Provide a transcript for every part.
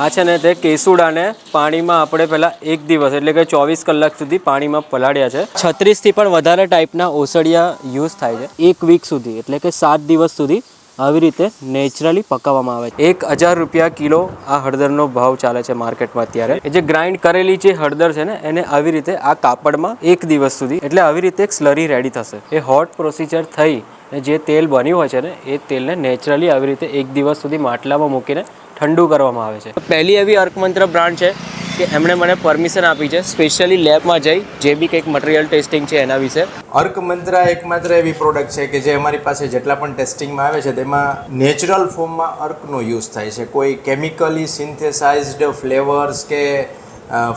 આ છે ને તે કેસુડાને પાણીમાં આપણે પહેલાં 1 દિવસ એટલે કે 24 કલાક સુધી પાણીમાં પલાળ્યા છે. 36થી પણ વધારે ટાઈપના ઓસડિયા યુઝ થાય છે 1 વીક સુધી, એટલે કે 7 દિવસ સુધી આવી રીતે નેચરલી પકાવવામાં આવે છે. 1000 રૂપિયા કિલો આ હળદરનો ભાવ ચાલે છે માર્કેટમાં અત્યારે. એ જે ગ્રાઇન્ડ કરેલી જે હળદર છે ને એને આવી રીતે આ કાપડમાં 1 દિવસ સુધી એટલે આવી રીતે એક સ્લરી રેડી થશે. એ હોટ પ્રોસિજર થઈ જે તેલ બન્યું હોય છે ને એ તેલને નેચરલી આવી રીતે 1 દિવસ સુધી માટલામાં મૂકીને ઠંડુ કરવામાં આવે છે. પહેલી એવી અર્કમંત્ર બ્રાન્ડ છે કે એમણે મને પરમિશન આપી છે સ્પેશિયલી લેબમાં જઈ જે બી કંઈક મટીરિયલ ટેસ્ટિંગ છે એના વિશે. અર્કમંત્ર એકમાત્ર એવી પ્રોડક્ટ છે કે જે અમારી પાસે જેટલા પણ ટેસ્ટિંગમાં આવે છે તેમાં નેચરલ ફોર્મમાં અર્કનો યુઝ થાય છે. કોઈ કેમિકલી સિન્થેસાઇઝડ ફ્લેવર્સ કે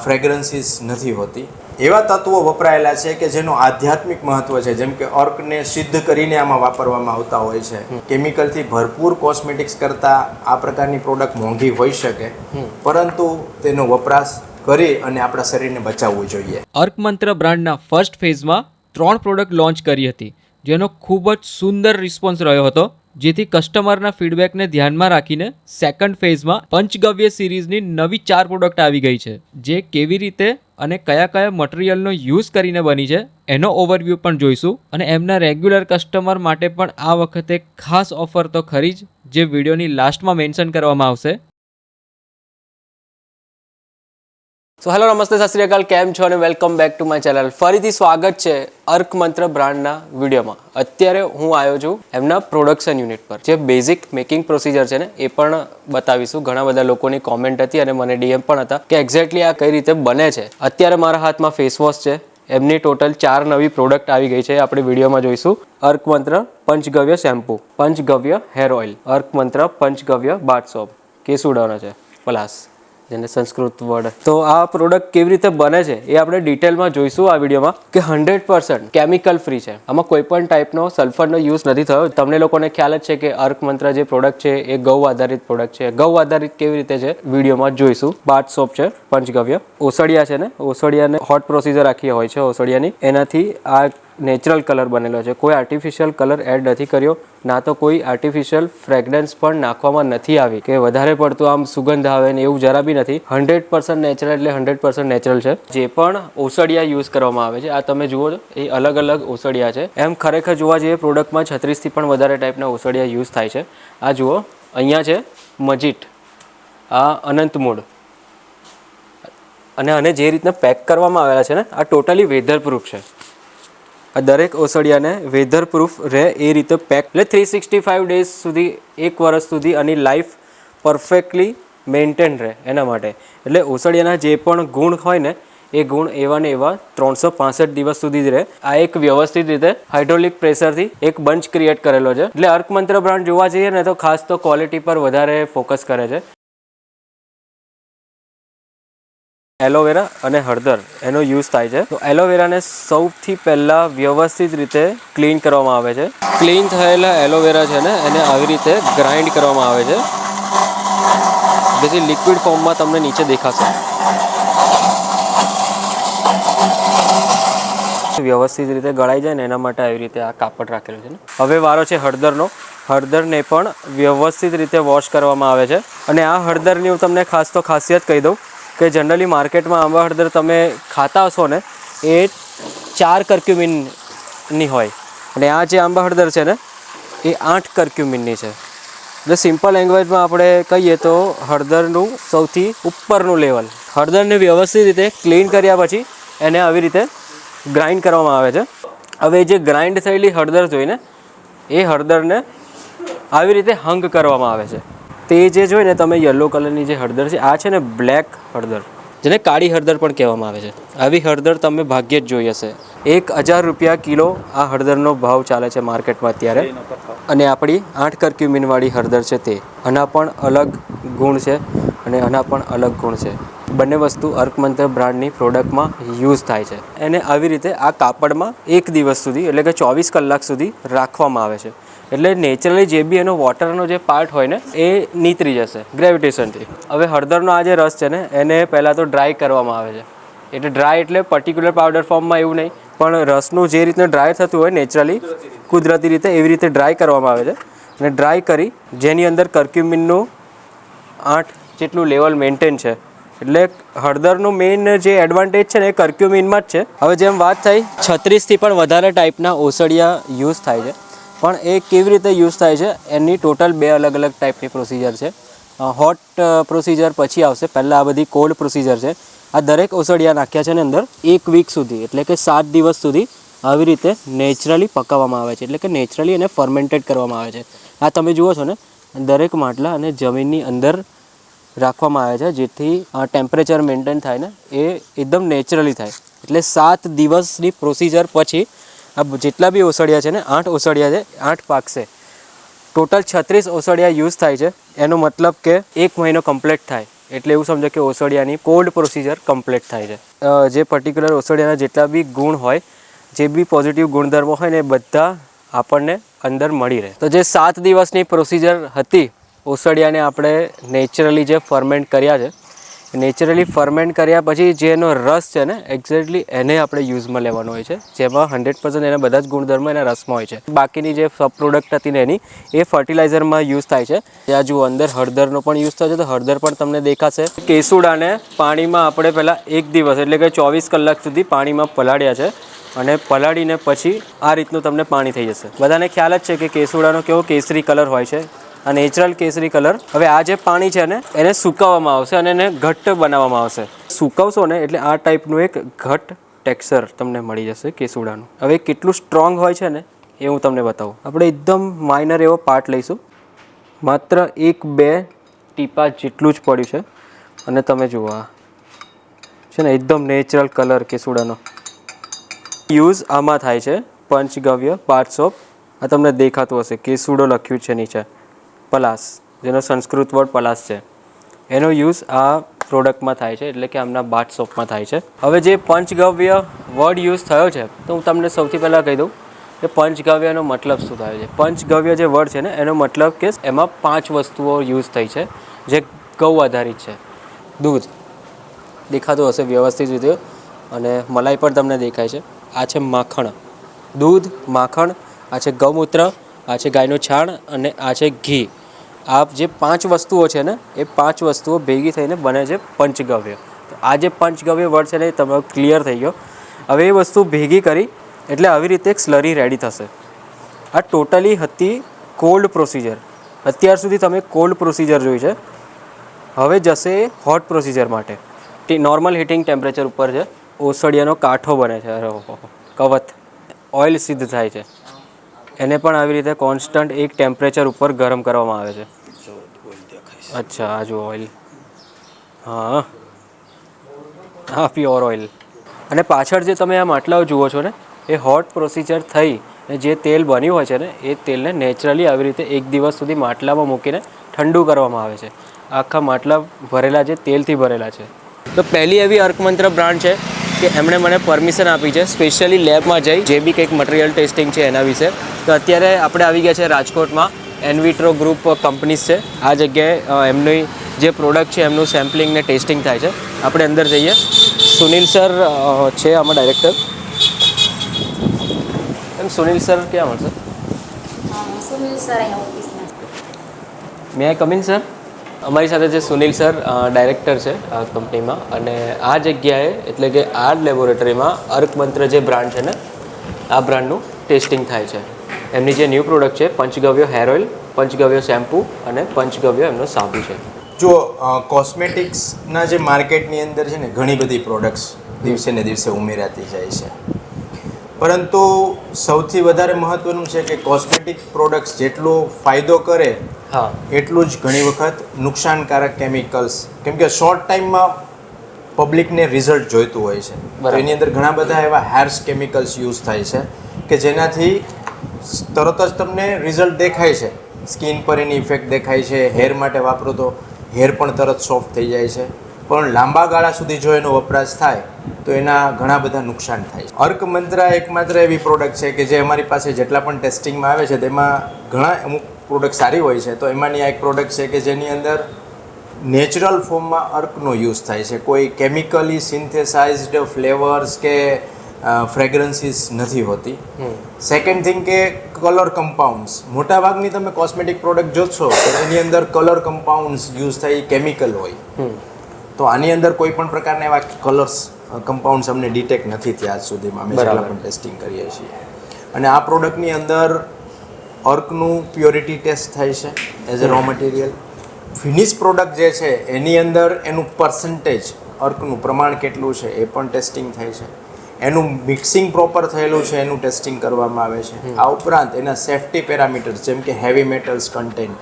ફ્રેગ્રન્સીસ નથી હોતી. એવા તત્વો વપરાયેલા છે કે જેનું આધ્યાત્મિક મહત્વ છે, જેમ કે અર્કને સિદ્ધ કરીને આમાં વાપરવામાં આવતા હોય છે. કેમિકલથી ભરપૂર કોસ્મેટિક્સ કરતાં આ પ્રકારની પ્રોડક્ટ મોંઘી હોઈ શકે, પરંતુ તેનો વપરાશ કરી અને આપણા શરીરને બચાવવું જોઈએ. અર્કમંત્ર બ્રાન્ડના ફર્સ્ટ ફેઝમાં 3 પ્રોડક્ટ લોન્ચ કરી હતી, જેનો ખૂબ જ સુંદર રિસ્પોન્સ રહ્યો હતો, જેથી કસ્ટમરના ફીડબેકને ધ્યાનમાં રાખીને સેકન્ડ ફેઝમાં પંચગવ્ય સિરીઝની નવી 4 પ્રોડક્ટ આવી ગઈ છે, જે કેવી રીતે અને કયા કયા મટીરિયલનો યુઝ કરીને બની છે એનો ઓવરવ્યૂ પણ જોઈશું. અને એમના રેગ્યુલર કસ્ટમર માટે પણ આ વખતે ખાસ ઓફર તો ખરી જ, જે વિડીયોની લાસ્ટમાં મેન્શન કરવામાં આવશે. સો હેલો, નમસ્તે, સત શ્રી અકાલ, કેમ છો અને welcome back to my channel. ફરીથી સ્વાગત છે અર્કમંત્ર બ્રાન્ડના વિડીયોમાં. અત્યારે હું આવ્યો છું એમના પ્રોડક્શન યુનિટ પર. જે બેઝિક મેકિંગ પ્રોસિજર છે ને એ પણ બતાવીશું. ઘણા બધા લોકોની કોમેન્ટ હતી અને મને ડીએમ પણ હતા કે એક્ઝેક્ટલી આ કઈ રીતે બને છે. અત્યારે મારા હાથમાં ફેસ વોશ છે, એમની ટોટલ 4 નવી પ્રોડક્ટ આવી ગઈ છે, આપણે વિડીયોમાં જોઈશું. અર્કમંત્ર પંચગવ્ય શેમ્પૂ, પંચગવ્ય હેર ઓઇલ, અર્કમંત્ર પંચગવ્ય બાથ સોપ, કેસુડાનો છે પ્લસ, જેને સંસ્કૃત વર્ડ. તો આ પ્રોડક્ટ કેવી રીતે બને છે એ આપણે ડિટેલમાં જોઈશું આ વિડીયોમાં, કે 100% કેમિકલ ફ્રી છે. આમાં કોઈ પણ ટાઈપનો સલ્ફરનો યુઝ નથી થયો. તમને લોકોને ખ્યાલ જ છે કે અર્કમંત્ર જે પ્રોડક્ટ છે એ ગૌ આધારિત પ્રોડક્ટ છે. ગૌ આધારિત કેવી રીતે છે વિડીયોમાં જોઈશું. બાથ સોપ છે પંચગવ્ય, ઓસડિયા છે ને, ઓસડિયાને હોટ પ્રોસિજર આખી હોય છે ઓસડિયાની, એનાથી આ નેચરલ કલર બનેલો છે. કોઈ આર્ટિફિશિયલ કલર એડ નથી કર્યો, ના તો કોઈ આર્ટિફિશિયલ ફ્રેગ્રન્સ પણ નાખવામાં નથી આવી કે વધારે પડતું આમ સુગંધ આવે ને એવું જરા બી નથી. 100% નેચરલ એટલે 100% નેચરલ છે. જે પણ ઓસડિયા યુઝ કરવામાં આવે છે, આ તમે જુઓ છો એ અલગ અલગ ઓસડિયા છે. એમ ખરેખર જોવા જઈએ પ્રોડક્ટમાં 36થી પણ વધારે ટાઈપના ઓસડિયા યુઝ થાય છે. આ જુઓ, અહીંયા છે મજીટ, આ અનંતમૂળ, અને આને જે રીતના પેક કરવામાં આવેલા છે ને, આ ટોટલી વેધર પ્રૂફ છે. આ દરેક ઓસડિયાને વેધર પ્રૂફ રહે એ રીતે પેક, એટલે 365 ડેઝ સુધી, 1 વર્ષ સુધી આની લાઈફ પરફેક્ટલી મેન્ટેન રહે એના માટે. એટલે ઓસડિયાના જે પણ ગુણ હોય ને એ ગુણ એવા ને એવા 365 દિવસ સુધી જ રહે. આ એક વ્યવસ્થિત રીતે હાઇડ્રોલિક પ્રેશરથી એક બંચ ક્રિએટ કરેલો છે. એટલે અર્કમંત્ર બ્રાન્ડ જોવા જઈએ ને તો ખાસ તો ક્વોલિટી પર વધારે ફોકસ કરે છે. એલોવેરા અને હળદર એનો યુઝ થાય છે. તો એલોવેરાને સૌથી પહેલાં વ્યવસ્થિત રીતે ક્લીન કરવામાં આવે છે. ક્લીન થયેલા એલોવેરા છે ને એને આવી રીતે ગ્રાઇન્ડ કરવામાં આવે છે, જેથી લિક્વિડ ફોર્મમાં તમને નીચે દેખાશે. વ્યવસ્થિત રીતે ગળાઈ જાય ને એના માટે આવી રીતે આ કાપડ રાખેલું છે ને. હવે વારો છે હળદરનો. હળદરને પણ વ્યવસ્થિત રીતે વોશ કરવામાં આવે છે. અને આ હળદરની હું તમને ખાસ તો ખાસિયત કહી દઉં કે જનરલી માર્કેટમાં આંબા હળદર તમે ખાતા હશો ને એ 4 કર્ક્યુમિનની હોય, અને આ જે આંબા હળદર છે ને એ 8 કર્ક્યુમિનની છે. એટલે સિમ્પલ લેંગ્વેજમાં આપણે કહીએ તો હળદરનું સૌથી ઉપરનું લેવલ. હળદરને વ્યવસ્થિત રીતે ક્લીન કર્યા પછી એને આવી રીતે ગ્રાઇન્ડ કરવામાં આવે છે. હવે જે ગ્રાઇન્ડ થયેલી હળદર જોઈને એ હળદરને આવી રીતે હંગ કરવામાં આવે છે. તે જે જોઈને તમે યલો કલરની જે હળદર છે, આ છે ને બ્લેક હળદર, જેને કાળી હળદર પણ કહેવામાં આવે છે. આવી હળદર તમે ભાગ્યે જ જોઈ હશે. 1000 રૂપિયા કિલો આ હળદરનો ભાવ ચાલે છે માર્કેટમાં અત્યારે. અને આપણી 8 કર્ક્યુમિનવાળી હળદર છે તે, આના પણ અલગ ગુણ છે અને આના પણ અલગ ગુણ છે. બંને વસ્તુ અર્કમંત્ર બ્રાન્ડની પ્રોડક્ટમાં યુઝ થાય છે. એને આવી રીતે આ કાપડમાં 1 દિવસ સુધી એટલે કે 24 કલાક સુધી રાખવામાં આવે છે. એટલે નેચરલી જે બી એનો વોટરનો જે પાર્ટ હોય ને એ નીતરી જશે ગ્રેવિટેશનથી. હવે હળદરનો આ જે રસ છે ને એને પહેલાં તો ડ્રાય કરવામાં આવે છે. એટલે ડ્રાય એટલે પર્ટિક્યુલર પાવડર ફોર્મમાં એવું નહીં, પણ રસનું જે રીતના ડ્રાય થતું હોય નેચરલી કુદરતી રીતે એવી રીતે ડ્રાય કરવામાં આવે છે. અને ડ્રાય કરી જેની અંદર કર્ક્યુમિનનું 8 જેટલું લેવલ મેન્ટેન છે. એટલે હળદરનું મેઇન જે એડવાન્ટેજ છે ને એ કર્ક્યુમિનમાં જ છે. હવે જેમ વાત થઈ 36થી પણ વધારે ટાઈપના ઓસડિયા યુઝ થાય છે, પણ એ કેવી રીતે યુઝ થાય છે એની ટોટલ 2 અલગ અલગ ટાઈપની પ્રોસિજર છે. હોટ પ્રોસિજર પછી આવશે, પહેલાં આ બધી કોલ્ડ પ્રોસિજર છે. આ દરેક ઓસડિયા નાખ્યા છે ને અંદર 1 વીક સુધી એટલે કે 7 દિવસ સુધી આવી રીતે નેચરલી પકાવવામાં આવે છે, એટલે કે નેચરલી એને ફર્મેન્ટેડ કરવામાં આવે છે. આ તમે જુઓ છો ને, દરેક માટલા અને જમીનની અંદર રાખવામાં આવે છે જેથી ટેમ્પરેચર મેન્ટેન થાય ને એ એકદમ નેચરલી થાય. એટલે 7 દિવસની પ્રોસિજર પછી આ જેટલા બી ઓસડિયા છે ને 8 ઓસડિયા છે, 8 પાકશે. ટોટલ 36 ઓસડિયા યુઝ થાય છે. એનો મતલબ કે 1 મહિનો કમ્પ્લીટ થાય એટલે એવું સમજો કે ઓસડિયાની કોલ્ડ પ્રોસિજર કમ્પ્લીટ થાય છે. જે પર્ટિક્યુલર ઓસડિયાના જેટલા બી ગુણ હોય, જે બી પોઝિટિવ ગુણધર્મો હોય ને એ બધા આપણને અંદર મળી રહે. તો જે 7 દિવસની પ્રોસિજર હતી, ઓસડિયાને આપણે નેચરલી જે ફર્મેન્ટ કર્યા છે, નેચરલી ફર્મેન્ટ કર્યા પછી જે એનો રસ છે ને એક્ઝેક્ટલી એને આપણે યુઝમાં લેવાનો હોય છે, જેમાં 100% એના બધા જ ગુણધર્મો એના રસમાં હોય છે. બાકીની જે સબ પ્રોડક્ટ હતી ને એની એ ફર્ટિલાઇઝરમાં યુઝ થાય છે. ત્યાં જુઓ અંદર હળદરનો પણ યુઝ થાય છે, તો હળદર પણ તમને દેખાશે. કેસુડાને પાણીમાં આપણે પહેલાં 1 દિવસ એટલે કે 24 કલાક સુધી પાણીમાં પલાળ્યા છે, અને પલાળીને પછી આ રીતનું તમને પાણી થઈ જશે. બધાને ખ્યાલ જ છે કે કેસુડાનો કેવો કેસરી કલર હોય છે, આ નેચરલ કેસરી કલર. હવે આ જે પાણી છે ને એને સુકાવવામાં આવશે અને એને ઘટ્ટ બનાવવામાં આવશે. સુકવશો ને એટલે આ ટાઈપનું એક ઘટ્ટ ટેક્સચર તમને મળી જશે કેસુડાનું. હવે કેટલું સ્ટ્રોંગ હોય છે ને એ હું તમને બતાવું. આપણે એકદમ માઇનર એવો પાર્ટ લઈશું, માત્ર 1-2 ટીપા જેટલું જ પડ્યું છે, અને તમે જુઓ આ છે ને એકદમ નેચરલ કલર કેસુડાનો યુઝ આમાં થાય છે. પંચગવ્ય પાર્ટ્સ ઓફ, આ તમને દેખાતું હશે કેસુડો લખ્યું છે નીચે, પલાસ, જેનો સંસ્કૃત વર્ડ પલાસ છે, એનો યુઝ આ પ્રોડક્ટમાં થાય છે, એટલે કે આમના બાથ સોપમાં થાય છે. હવે જે પંચગવ્ય વર્ડ યુઝ થયો છે તો હું તમને સૌથી પહેલાં કહી દઉં કે પંચગવ્યનો મતલબ શું થાય છે. પંચગવ્ય જે વર્ડ છે ને એનો મતલબ કે એમાં 5 વસ્તુઓ યુઝ થઈ છે જે ગૌ આધારિત છે. દૂધ દેખાતું હશે વ્યવસ્થિત રીતે, અને મલાઈ પણ તમને દેખાય છે. આ છે માખણ, દૂધ, માખણ, આ છે ગૌમૂત્ર, આ છે ગાયનું છાણ, અને આ છે ઘી. આ જે 5 વસ્તુઓ છે ને એ 5 વસ્તુઓ ભેગી થઈને બને છે પંચગવ્ય. તો આ જે પંચગવ્ય વર્ડ છે ને એ તમારો ક્લિયર થઈ ગયો. હવે એ વસ્તુ ભેગી કરી એટલે આવી રીતે એક સ્લરી રેડી થશે. આ ટોટલી હતી કોલ્ડ પ્રોસિજર. અત્યાર સુધી તમે કોલ્ડ પ્રોસિજર જોઈ છે. હવે જશે હોટ પ્રોસિજર માટે. નોર્મલ હીટિંગ ટેમ્પરેચર ઉપર છે. ઓસડિયાનો કાંઠો બને છે, કવત, ઓઇલ સિદ્ધ થાય છે. એને પણ આવી રીતે કોન્સ્ટન્ટ એક ટેમ્પરેચર ઉપર ગરમ કરવામાં આવે છે. અચ્છા, આ જો ઓઇલ, હા હા, પ્યોર ઓઇલ. અને પાછળ જે તમે આ માટલાઓ જુઓ છો ને એ હોટ પ્રોસિજર થઈ ને જે તેલ બન્યું હોય છે ને એ તેલને નેચરલી આવી રીતે 1 દિવસ સુધી માટલામાં મૂકીને ઠંડુ કરવામાં આવે છે. આખા માટલા ભરેલા છે, તેલથી ભરેલા છે. તો પહેલી એવી અર્કમંત્ર બ્રાન્ડ છે કે એમણે મને પરમિશન આપી છે સ્પેશિયલી લેબમાં જઈ જે બી કંઈક મટીરિયલ ટેસ્ટિંગ છે એના વિશે. તો અત્યારે આપણે આવી ગયા છે રાજકોટમાં, એનવિટ્રો ગ્રુપ કંપનીઝ છે. આ જગ્યાએ એમની જે પ્રોડક્ટ છે એમનું સેમ્પલિંગ ને ટેસ્ટિંગ થાય છે. આપણે અંદર જઈએ. સુનિલ સર છે આમાં ડાયરેક્ટર. એમ સુનિલ સર ક્યાં મળશે? સુનિલ સર અહીંયા ઓફિસમાં. મે આઈ કમ ઇન સર? અમારી સાથે જે સુનિલ સર ડાયરેક્ટર છે આ કંપનીમાં, અને આ જગ્યાએ એટલે કે આ લેબોરેટરીમાં અર્કમંત્ર જે બ્રાન્ડ છે ને આ બ્રાન્ડનું ટેસ્ટિંગ થાય છે. એમની જે ન્યૂ પ્રોડક્ટ છે પંચગવ્ય હેર ઓઇલ, પંચગવ્ય શેમ્પૂ અને પંચગવ્ય એમનો સાબુ છે. જો કોસ્મેટિક્સના જે માર્કેટની અંદર છે ને ઘણી બધી પ્રોડક્ટ્સ દિવસે ને દિવસે ઉમેરાતી જાય છે, પરંતુ સૌથી વધારે મહત્ત્વનું છે કે કોસ્મેટિક પ્રોડક્ટ્સ જેટલો ફાયદો કરે હા, એટલું જ ઘણી વખત નુકસાનકારક કેમિકલ્સ, કેમ કે શોર્ટ ટાઈમમાં પબ્લિકને રિઝલ્ટ જોઈતું હોય છે. તો એની અંદર ઘણા બધા એવા હેર્સ કેમિકલ્સ યુઝ થાય છે કે જેનાથી તરત જ તમને રિઝલ્ટ દેખાય છે, સ્કિન પર એની ઇફેક્ટ દેખાય છે, હેર માટે વાપરો તો હેર પણ તરત સોફ્ટ થઈ જાય છે, પણ લાંબા ગાળા સુધી જો એનો વપરાશ થાય તો એના ઘણા બધા નુકસાન થાય છે. અર્કમંત્રા એકમાત્ર એવી પ્રોડક્ટ છે કે જે અમારી પાસે જેટલા પણ ટેસ્ટિંગમાં આવે છે તેમાં ઘણા અમુક પ્રોડક્ટ સારી હોય છે, તો એમાંની આ એક પ્રોડક્ટ છે કે જેની અંદર નેચરલ ફોર્મમાં અર્કનો યુઝ થાય છે. કોઈ કેમિકલી સિન્થેસાઇઝડ ફ્લેવર્સ કે ફ્રેગ્રન્સીસ નથી હોતી. સેકન્ડ થિંગ કે કલર કમ્પાઉન્ડ્સ, મોટાભાગની તમે કોસ્મેટિક પ્રોડક્ટ જોશો તો એની અંદર કલર કમ્પાઉન્ડ્સ યુઝ થાય, કેમિકલ હોય. તો આની અંદર કોઈ પણ પ્રકારના એવા કલર્સ કમ્પાઉન્ડ્સ અમને ડિટેક્ટ નથી થયા આજ સુધીમાં, અમે જેટલા પણ ટેસ્ટિંગ કરીએ છીએ. અને આ પ્રોડક્ટની અંદર અર્કનું પ્યોરિટી ટેસ્ટ થાય છે as a raw material. Finish product જે છે એની અંદર એનું પર્સન્ટેજ, અર્કનું પ્રમાણ કેટલું છે એ પણ ટેસ્ટિંગ થાય છે. એનું મિક્સિંગ પ્રોપર થયેલું છે એનું ટેસ્ટિંગ કરવામાં આવે છે. આ ઉપરાંત એના સેફ્ટી પેરામીટર્સ જેમ કે હેવી મેટલ્સ કન્ટેન્ટ,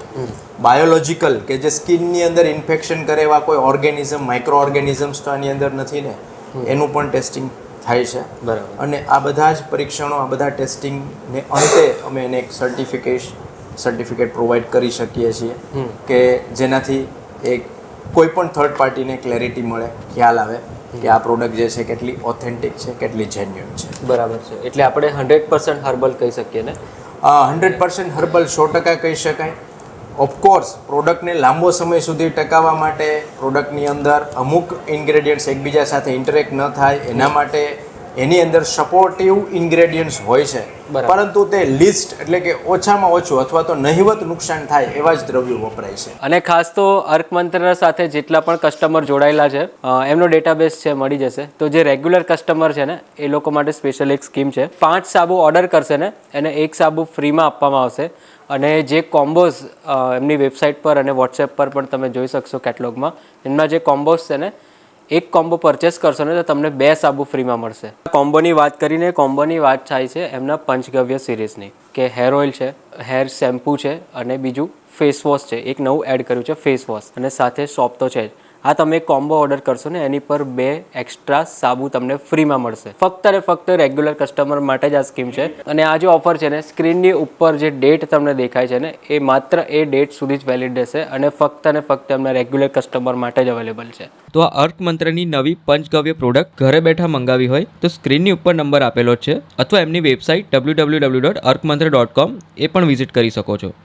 બાયોલોજિકલ કે જે સ્કિનની અંદર ઇન્ફેક્શન કરે એવા કોઈ ઓર્ગેનિઝમ, માઇક્રો ઓર્ગેનિઝમ્સ તો આની અંદર નથી ને, એનું પણ ટેસ્ટિંગ થાય છે. બરાબર. અને આ બધા જ પરીક્ષણો, આ બધા ટેસ્ટિંગને અંતે અમે એને એક સર્ટિફિકેટ પ્રોવાઈડ કરી શકીએ છીએ કે જેનાથી એક કોઈ પણ થર્ડ પાર્ટીને ક્લેરિટી મળે, ખ્યાલ આવે કે આ પ્રોડક્ટ જે છે કેટલી ઓથેન્ટિક છે, કેટલી જેન્યુઇન છે. બરાબર છે. એટલે આપણે 100% હર્બલ કહી શકીએ ને? 100% હર્બલ 100% કહી શકાય. ઓફકોર્સ પ્રોડક્ટને લાંબો સમય સુધી ટકાવવા માટે પ્રોડક્ટની અંદર અમુક ઇન્ગ્રેડિયન્ટ્સ એકબીજા સાથે ઇન્ટરેક્ટ ન થાય એના માટે એની અંદર સપોર્ટિવ ઇન્ગ્રેડિયન્ટ્સ હોય છે, પરંતુ તે લિસ્ટ એટલે કે ઓછામાં ઓછું અથવા તો નહિવત નુકસાન થાય એવા જ દ્રવ્યો વપરાય છે. અને ખાસ તો અર્ક મંત્ર સાથે જેટલા પણ કસ્ટમર જોડાયેલા છે એમનો ડેટાબેઝ છે મળી જશે. તો જે રેગ્યુલર કસ્ટમર છે ને એ લોકો માટે સ્પેશિયલ એક સ્કીમ છે. 5 સાબુ ઓર્ડર કરશે ને એને 1 સાબુ ફ્રીમાં આપવામાં આવશે. અને જે કોમ્બોઝ એમની વેબસાઇટ પર અને વોટ્સએપ પર પણ તમે જોઈ શકશો કેટલોગમાં, એમના જે કોમ્બોઝ છે ને, એક કોમ્બો પરચેસ કરશો ને તો તમને 2 સાબુ ફ્રીમાં મળશે. કોમ્બોની વાત કરીને કોમ્બોની વાત થાય છે એમના પંચગવ્ય સિરીઝની, કે હેર ઓઇલ છે, હેર શેમ્પૂ છે અને બીજું ફેસ વોશ છે. એક નવું એડ કર્યું છે ફેસ વોશ, અને સાથે સોપ તો છે જ. આ તમે એક કોમ્બો ઓર્ડર કરશો ને એની પર 2 એક્સ્ટ્રા સાબુ તમને ફ્રીમાં મળશે. ફક્ત ને ફક્ત રેગ્યુલર કસ્ટમર માટે જ આ સ્કીમ છે. અને આ જે ઓફર છે ને, સ્ક્રીનની ઉપર જે ડેટ તમને દેખાય છે ને, એ માત્ર એ ડેટ સુધી જ વેલિડ રહેશે અને ફક્ત એમના રેગ્યુલર કસ્ટમર માટે જ અવેલેબલ છે. તો આ અર્ક મંત્રની નવી પંચગવ્ય પ્રોડક્ટ ઘરે બેઠા મંગાવી હોય તો સ્ક્રીનની ઉપર નંબર આપેલો છે, અથવા એમની વેબસાઇટ www.arkmantra.com એ પણ વિઝિટ કરી શકો છો.